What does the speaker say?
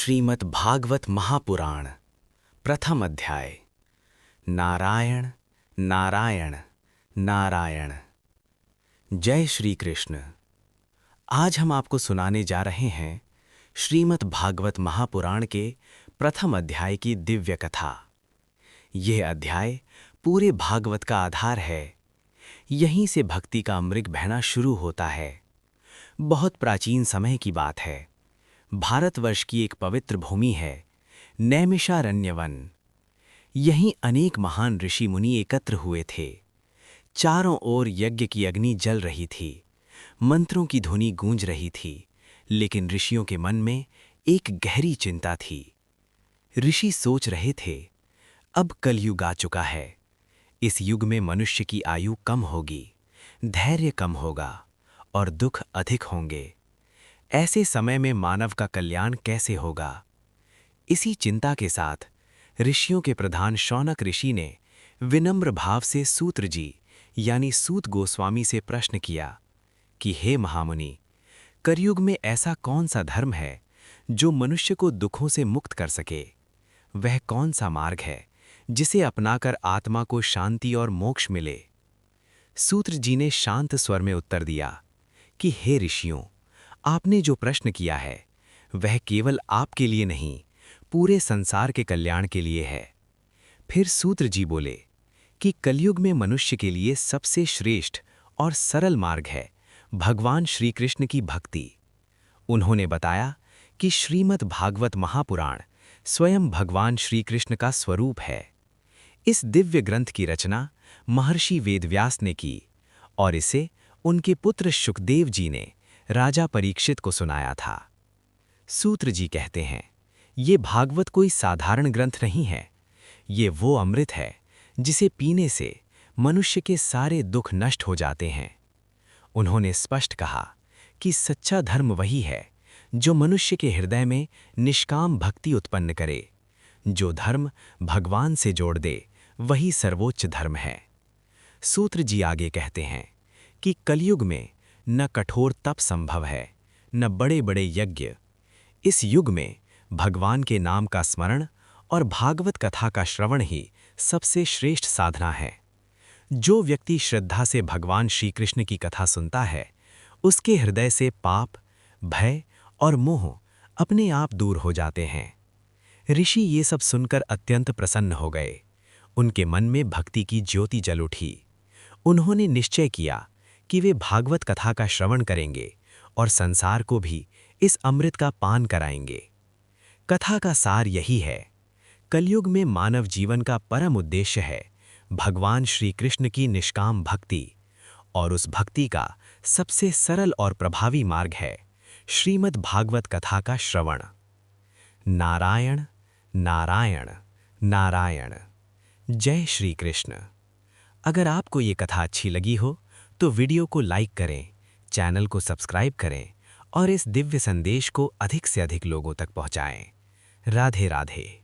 श्रीमद् भागवत महापुराण प्रथम अध्याय। नारायण नारायण नारायण। जय श्री कृष्ण। आज हम आपको सुनाने जा रहे हैं श्रीमद् भागवत महापुराण के प्रथम अध्याय की दिव्य कथा। यह अध्याय पूरे भागवत का आधार है। यहीं से भक्ति का अमृत बहना शुरू होता है। बहुत प्राचीन समय की बात है। भारतवर्ष की एक पवित्र भूमि है, नैमिषारण्यवन। यहीं अनेक महान ऋषि मुनि एकत्र हुए थे। चारों ओर यज्ञ की अग्नि जल रही थी, मंत्रों की ध्वनि गूंज रही थी, लेकिन ऋषियों के मन में एक गहरी चिंता थी। ऋषि सोच रहे थे, अब कलयुग आ चुका है। इस युग में मनुष्य की आयु कम होगी, धैर्य कम होगा और दुख अधिक होंगे। ऐसे समय में मानव का कल्याण कैसे होगा? इसी चिंता के साथ ऋषियों के प्रधान शौनक ऋषि ने विनम्र भाव से सूत्र जी यानी सूत गोस्वामी से प्रश्न किया कि हे महामुनि, कलयुग में ऐसा कौन सा धर्म है जो मनुष्य को दुखों से मुक्त कर सके? वह कौन सा मार्ग है जिसे अपनाकर आत्मा को शांति और मोक्ष मिले? सूत्र जी ने शांत स्वर में उत्तर दिया कि हे ऋषियों, आपने जो प्रश्न किया है वह केवल आपके लिए नहीं, पूरे संसार के कल्याण के लिए है। फिर सूत्र जी बोले कि कलयुग में मनुष्य के लिए सबसे श्रेष्ठ और सरल मार्ग है भगवान श्री कृष्ण की भक्ति। उन्होंने बताया कि श्रीमद् भागवत महापुराण स्वयं भगवान श्री कृष्ण का स्वरूप है। इस दिव्य ग्रंथ की रचना महर्षि वेदव्यास ने की और इसे उनके पुत्र शुकदेव जी ने राजा परीक्षित को सुनाया था। सूत्र जी कहते हैं, ये भागवत कोई साधारण ग्रंथ नहीं है। ये वो अमृत है जिसे पीने से मनुष्य के सारे दुख नष्ट हो जाते हैं। उन्होंने स्पष्ट कहा कि सच्चा धर्म वही है जो मनुष्य के हृदय में निष्काम भक्ति उत्पन्न करे। जो धर्म भगवान से जोड़ दे वही सर्वोच्च धर्म है। सूत्र जी आगे कहते हैं कि कलयुग में न कठोर तप संभव है, न बड़े बड़े यज्ञ। इस युग में भगवान के नाम का स्मरण और भागवत कथा का श्रवण ही सबसे श्रेष्ठ साधना है। जो व्यक्ति श्रद्धा से भगवान श्री कृष्ण की कथा सुनता है, उसके हृदय से पाप, भय और मोह अपने आप दूर हो जाते हैं। ऋषि ये सब सुनकर अत्यंत प्रसन्न हो गए। उनके मन में भक्ति की ज्योति जल उठी। उन्होंने निश्चय किया कि वे भागवत कथा का श्रवण करेंगे और संसार को भी इस अमृत का पान कराएंगे। कथा का सार यही है, कलयुग में मानव जीवन का परम उद्देश्य है भगवान श्री कृष्ण की निष्काम भक्ति, और उस भक्ति का सबसे सरल और प्रभावी मार्ग है श्रीमद् भागवत कथा का श्रवण। नारायण नारायण नारायण। जय श्री कृष्ण। अगर आपको ये कथा अच्छी लगी हो तो वीडियो को लाइक करें, चैनल को सब्सक्राइब करें और इस दिव्य संदेश को अधिक से अधिक लोगों तक पहुंचाएं। राधे राधे।